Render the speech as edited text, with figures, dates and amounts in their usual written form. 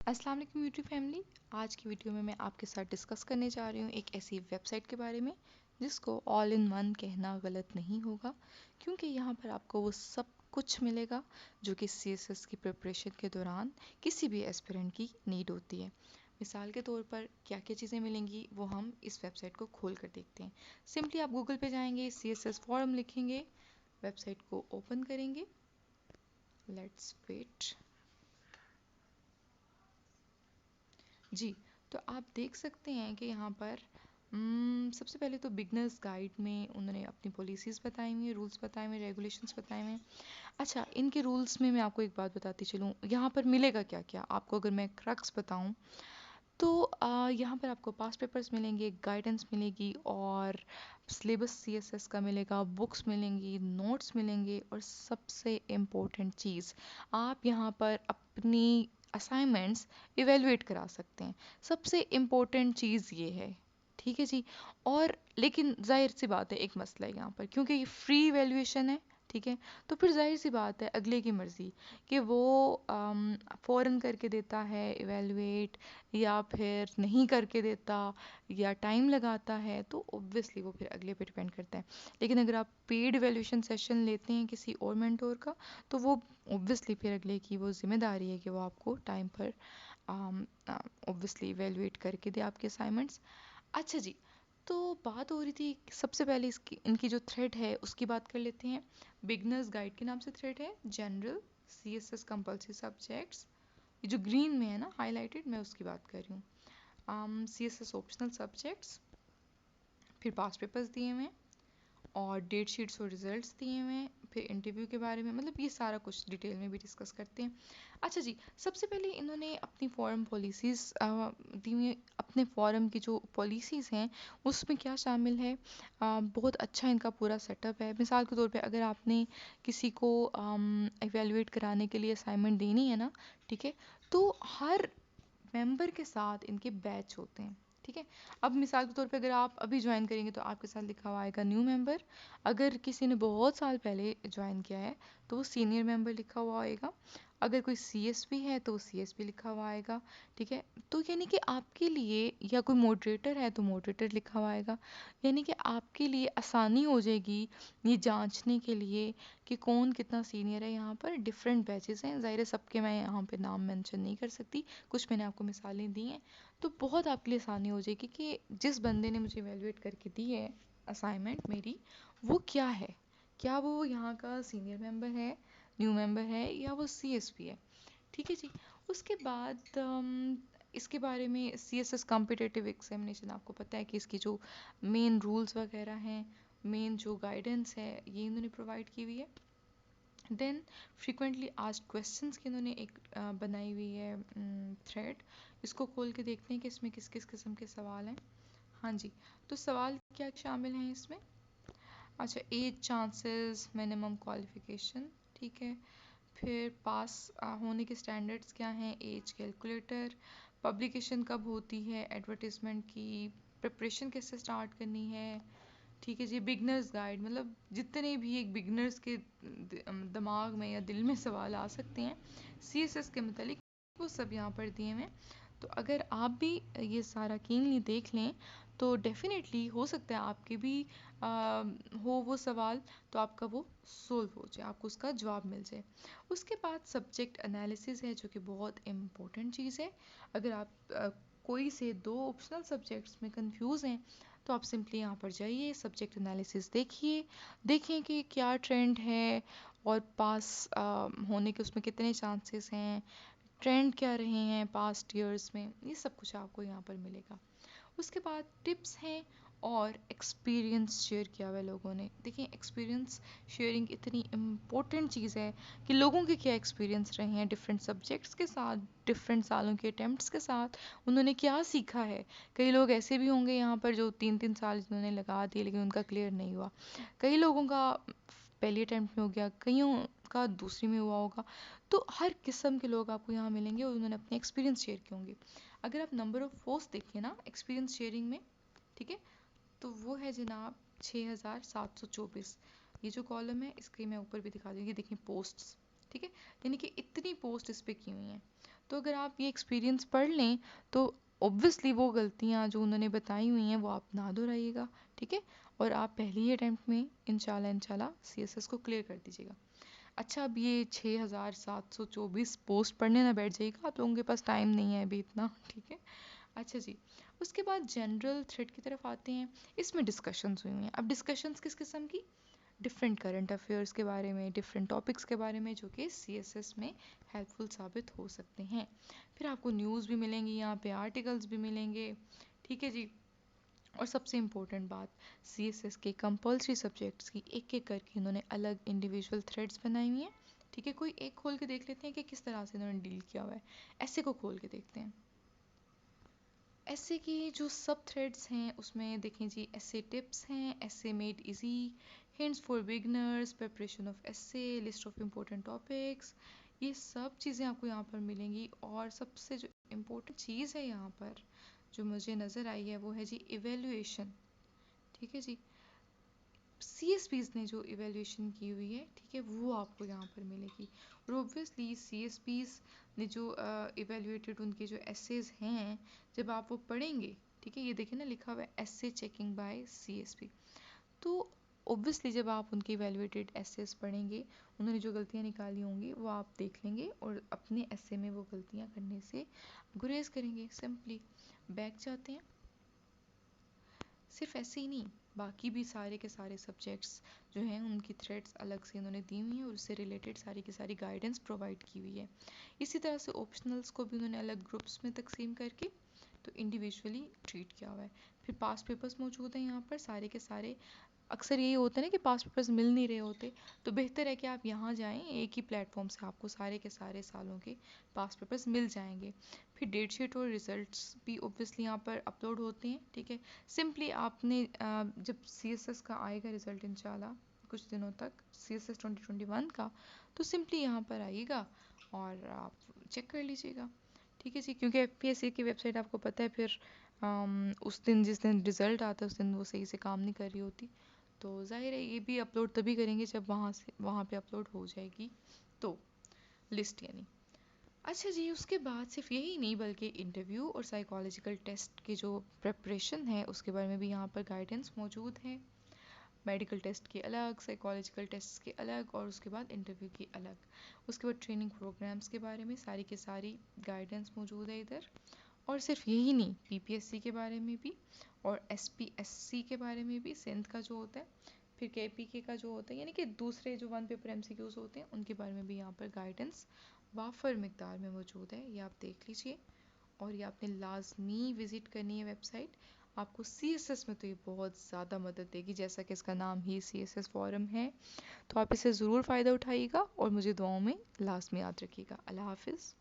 अस्सलाम वालेकुम YouTube family. आज की वीडियो में मैं आपके साथ डिस्कस करने जा रही हूँ एक ऐसी वेबसाइट के बारे में जिसको ऑल इन वन कहना गलत नहीं होगा, क्योंकि यहाँ पर आपको वो सब कुछ मिलेगा जो कि सीएसएस की प्रिपरेशन के दौरान किसी भी एस्पिरेंट की नीड होती है। मिसाल के तौर पर क्या क्या चीज़ें मिलेंगी वो हम इस वेबसाइट को खोल कर देखते हैं। सिंपली आप गूगल पे जाएंगे, सीएसएस फॉरम लिखेंगे, वेबसाइट को ओपन करेंगे। Let's wait. जी, तो आप देख सकते हैं कि यहाँ पर सबसे पहले तो बिगनर्स गाइड में उन्होंने अपनी पॉलिसीज़ बताई हुई हैं, रूल्स बताए हुए हैं, रेगुलेशंस बताए हुए हैं। अच्छा, इनके रूल्स में मैं आपको एक बात बताती चलूँ, यहाँ पर मिलेगा क्या क्या आपको अगर मैं क्रक्स बताऊँ तो यहाँ पर आपको पास पेपर्स मिलेंगे, गाइडेंस मिलेगी और सिलेबस सीएसएस का मिलेगा, बुक्स मिलेंगी, नोट्स मिलेंगे और सबसे इम्पोर्टेंट चीज़, आप यहाँ पर अपनी असाइनमेंट्स इवेलुएट करा सकते हैं। सबसे इम्पोर्टेंट चीज़ ये है, ठीक है जी। और लेकिन जाहिर सी बात है, एक मसला है यहाँ पर, क्योंकि ये फ्री इवेल्युएशन है, ठीक है। तो फिर जाहिर सी बात है अगले की मर्ज़ी कि वो फ़ौरन करके देता है इवेलुएट या फिर नहीं करके देता या टाइम लगाता है, तो ऑब्वियसली वो फिर अगले पे डिपेंड करता है। लेकिन अगर आप पेड इवैल्यूएशन सेशन लेते हैं किसी और मेंटोर का, तो वो ऑब्वियसली फिर अगले की वो जिम्मेदारी है कि वो आपको टाइम पर ऑब्वियसली इवैल्यूएट करके दे आपके असाइनमेंट्स। अच्छा जी, तो बात हो रही थी सबसे पहले इसकी इनकी जो थ्रेड है उसकी बात कर लेते हैं। बिगनर्स गाइड के नाम से थ्रेड है, जनरल सीएसएस कंपल्सरी सब्जेक्ट्स, ये जो ग्रीन में है ना हाईलाइटेड, मैं उसकी बात कर रही हूँ। सीएसएस ऑप्शनल सब्जेक्ट्स, फिर पास्ट पेपर्स दिए हुए हैं और डेट शीट्स और रिजल्ट्स दिए हुए हैं, फिर इंटरव्यू के बारे में, मतलब ये सारा कुछ डिटेल में भी डिस्कस करते हैं। अच्छा जी, सबसे पहले इन्होंने अपनी फॉरेन पॉलिसीज़ दी हुई हैं। अपने फॉरेन की जो पॉलिसीज़ हैं उसमें क्या शामिल है, बहुत अच्छा इनका पूरा सेटअप है। मिसाल के तौर पे अगर आपने किसी को एवेलुएट कराने के लिए असाइनमेंट देनी है ना, ठीक है, तो हर मेंबर के साथ इनके बैच होते हैं, ठीक है। अब मिसाल के तौर पे अगर आप अभी ज्वाइन करेंगे तो आपके साथ लिखा हुआ आएगा न्यू मेंबर। अगर किसी ने बहुत साल पहले ज्वाइन किया है तो वो सीनियर मेंबर लिखा हुआ आएगा। अगर कोई सीएसपी है तो वो सीएसपी लिखा हुआ आएगा, ठीक है। तो यानी कि आपके लिए, या कोई मॉडरेटर है तो मॉडरेटर लिखा हुआ आएगा। यानी कि आपके लिए आसानी हो जाएगी ये जांचने के लिए कि कौन कितना सीनियर है। यहाँ पर डिफरेंट बैचेस हैं, ज़ाहिर है सबके मैं यहाँ पे नाम मेंशन नहीं कर सकती, कुछ मैंने आपको मिसालें दी हैं। तो बहुत आपके लिए आसानी हो जाएगी कि जिस बंदे ने मुझे इवैल्यूएट करके दी है असाइनमेंट मेरी, वो क्या है, क्या वो यहाँ का सीनियर मेंबर है, न्यू मेंबर है, या वो सीएसपी है, ठीक है जी। उसके बाद इसके बारे में सीएसएस कॉम्पिटिटिव एग्जामिनेशन, आपको पता है कि इसकी जो मेन रूल्स वगैरह हैं, मेन जो गाइडेंस है, ये इन्होंने प्रोवाइड की हुई है। देन फ्रिक्वेंटली आस्क्ड क्वेश्चंस की इन्होंने एक बनाई हुई है थ्रेड। इसको खोल के देखते हैं कि इसमें किस किस किस्म के सवाल हैं। हाँ जी, तो सवाल क्या शामिल हैं इसमें। अच्छा, एज, चांसेस, मिनिमम क्वालिफिकेशन, ठीक है। फिर पास होने के स्टैंडर्ड्स क्या हैं, एज कैलकुलेटर, पब्लिकेशन कब होती है एडवर्टीज़मेंट की, प्रिपरेशन कैसे स्टार्ट करनी है, ठीक है जी। बिगनर्स गाइड, मतलब जितने भी एक बिगनर्स के दिमाग में या दिल में सवाल आ सकते हैं सीएसएस के मतलब, वो सब यहाँ पर दिए हुए हैं। तो अगर आप भी ये सारा कीनली देख लें तो डेफिनेटली हो सकता है आपके भी हो वो सवाल, तो आपका वो सोल्व हो जाए, आपको उसका जवाब मिल जाए। उसके बाद सब्जेक्ट एनालिसिस है, जो कि बहुत इम्पोर्टेंट चीज़ है। अगर आप कोई से दो ऑप्शनल सब्जेक्ट्स में कंफ्यूज हैं तो आप सिंपली यहाँ पर जाइए, सब्जेक्ट एनालिसिस देखिए, देखें कि क्या ट्रेंड है और पास होने के उसमें कितने चांसेस हैं, ट्रेंड क्या रहे हैं पास्ट ईयर्स में, ये सब कुछ आपको यहाँ पर मिलेगा। उसके बाद टिप्स हैं और एक्सपीरियंस शेयर किया हुआ है लोगों ने। देखिए, एक्सपीरियंस शेयरिंग इतनी इम्पोर्टेंट चीज़ है कि लोगों के क्या एक्सपीरियंस रहे हैं डिफरेंट सब्जेक्ट्स के साथ, डिफरेंट सालों के अटैम्प्ट्स के साथ, उन्होंने क्या सीखा है। कई लोग ऐसे भी होंगे यहाँ पर जो 3-3 साल जिन्होंने लगा दिए लेकिन उनका क्लियर नहीं हुआ। कई लोगों का पहली अटैम्प्ट में हो गया, कईयों का दूसरी में हुआ होगा। तो हर किस्म के लोग आपको यहाँ मिलेंगे और उन्होंने अपने एक्सपीरियंस शेयर किए होंगे। अगर आप नंबर ऑफ़ पोस्ट देखिए ना एक्सपीरियंस शेयरिंग में, ठीक है, तो वो है जनाब 6724। ये जो कॉलम है इसके मैं ऊपर भी दिखा दूँगी, देखिए पोस्ट्स, ठीक है, यानी कि इतनी पोस्ट इस पर की हुई हैं। तो अगर आप ये एक्सपीरियंस पढ़ लें तो ऑब्वियसली वो गलतियाँ जो उन्होंने बताई हुई हैं वो आप ना दोहराइएगा, ठीक है। और आप पहली ही अटैम्प्ट में इंशाल्लाह सीएसएस को क्लियर कर दीजिएगा। अच्छा, अब ये 6724 पोस्ट पढ़ने ना बैठ जाइएगा, आप लोगों के पास टाइम नहीं है अभी इतना, ठीक है। अच्छा जी, उसके बाद जनरल थ्रेड की तरफ आते हैं। इसमें डिस्कशंस हुई हैं। अब डिस्कशंस किस किस्म की? डिफरेंट करंट अफेयर्स के बारे में, डिफरेंट टॉपिक्स के बारे में, जो कि सीएसएस में हेल्पफुल साबित हो सकते हैं। फिर आपको न्यूज़ भी मिलेंगी यहाँ पे, आर्टिकल्स भी मिलेंगे, ठीक है जी। और सबसे इम्पोर्टेंट बात, सीएसएस के कंपलसरी सब्जेक्ट्स की एक एक करके इन्होंने अलग इंडिविजुअल थ्रेड्स बनाई हुई हैं, ठीक है। कोई एक खोल के देख लेते हैं कि किस तरह से इन्होंने डील किया हुआ है। ऐसे को खोल के देखते हैं। ऐसे के जो सब थ्रेड्स हैं उसमें देखें जी, ऐसे टिप्स हैं, ऐसे made easy, hints for beginners, preparation of ऐसे, लिस्ट ऑफ इम्पोर्टेंट टॉपिक्स, ये सब चीज़ें आपको यहाँ पर मिलेंगी। और सबसे जो इम्पोर्टेंट चीज़ है यहाँ पर जो मुझे नज़र आई है वो है जी इवेल्युएशन, ठीक है जी। सीएसपीज ने जो इवेल्युएशन की हुई है, ठीक है, वो आपको यहाँ पर मिलेगी। और ऑब्वियसली सीएसपीज ने जो इवेल्युएटेड उनके जो एसेज हैं, जब आप वो पढ़ेंगे, ठीक है, ये देखिए ना लिखा हुआ है एसे चेकिंग बाय सीएसपी। तो ऑब्वियसली जब आप उनके इवेल्युएटेड एसेज पढ़ेंगे, उन्होंने जो गलतियाँ निकाली होंगी वो आप देख लेंगे और अपने एसे में वो गलतियाँ करने से गुरेज करेंगे। सिंपली बैक जाते हैं। सिर्फ ऐसे ही नहीं, बाकी भी सारे के सारे सब्जेक्ट्स जो हैं उनकी थ्रेड्स अलग से उन्होंने दी हुई हैं और उससे रिलेटेड सारी की सारी गाइडेंस प्रोवाइड की हुई है। इसी तरह से ऑप्शनल्स को भी उन्होंने अलग ग्रुप्स में तकसीम करके तो इंडिविजुअली ट्रीट किया हुआ है। फिर पास पेपर्स मौजूद हैं यहाँ पर सारे के सारे। अक्सर यही होता है ना कि पास पेपर्स मिल नहीं रहे होते, तो बेहतर है कि आप यहाँ जाएं, एक ही प्लेटफॉर्म से आपको सारे के सारे सालों के पास पेपर्स मिल जाएंगे। फिर डेट शीट और रिजल्ट्स भी ऑब्वियसली यहाँ पर अपलोड होते हैं, ठीक है। सिंपली आपने जब सीएसएस का आएगा रिजल्ट इंशाल्लाह कुछ दिनों तक, सीएसएस 2021 का, तो सिंपली यहाँ पर आइएगा और आप चेक कर लीजिएगा, ठीक है जी। क्योंकि एफपीएससी की वेबसाइट आपको पता है फिर उस दिन जिस दिन रिज़ल्ट आता है उस दिन वो सही से काम नहीं कर रही होती। तो जाहिर है ये भी अपलोड तभी करेंगे जब वहाँ पे अपलोड हो जाएगी तो लिस्ट यानी। अच्छा जी, उसके बाद सिर्फ यही नहीं बल्कि इंटरव्यू और साइकोलॉजिकल टेस्ट की जो प्रेपरेशन है उसके बारे में भी यहाँ पर गाइडेंस मौजूद है। मेडिकल टेस्ट के अलग, साइकोलॉजिकल टेस्ट के अलग और उसके बाद इंटरव्यू की अलग। उसके बाद ट्रेनिंग प्रोग्राम्स के बारे में सारी की सारी गाइडेंस मौजूद है इधर। और सिर्फ यही नहीं, पीपीएससी के बारे में भी और एसपीएससी के बारे में भी, सिंध का जो होता है, फिर केपीके का जो होता है, यानी कि दूसरे जो वन पेपर एमसीक्यूज होते हैं उनके बारे में भी यहाँ पर गाइडेंस वाफर मिकदार में मौजूद है। ये आप देख लीजिए और ये आपने लाजमी विज़िट करनी है वेबसाइट। आपको सीएसएस में तो ये बहुत ज़्यादा मदद देगी, जैसा कि इसका नाम ही सीएसएस फोरम है। तो आप इसे ज़रूर फ़ायदा उठाइएगा और मुझे दुआओं में लाजमी याद रखिएगा। अल्लाह हाफिज़।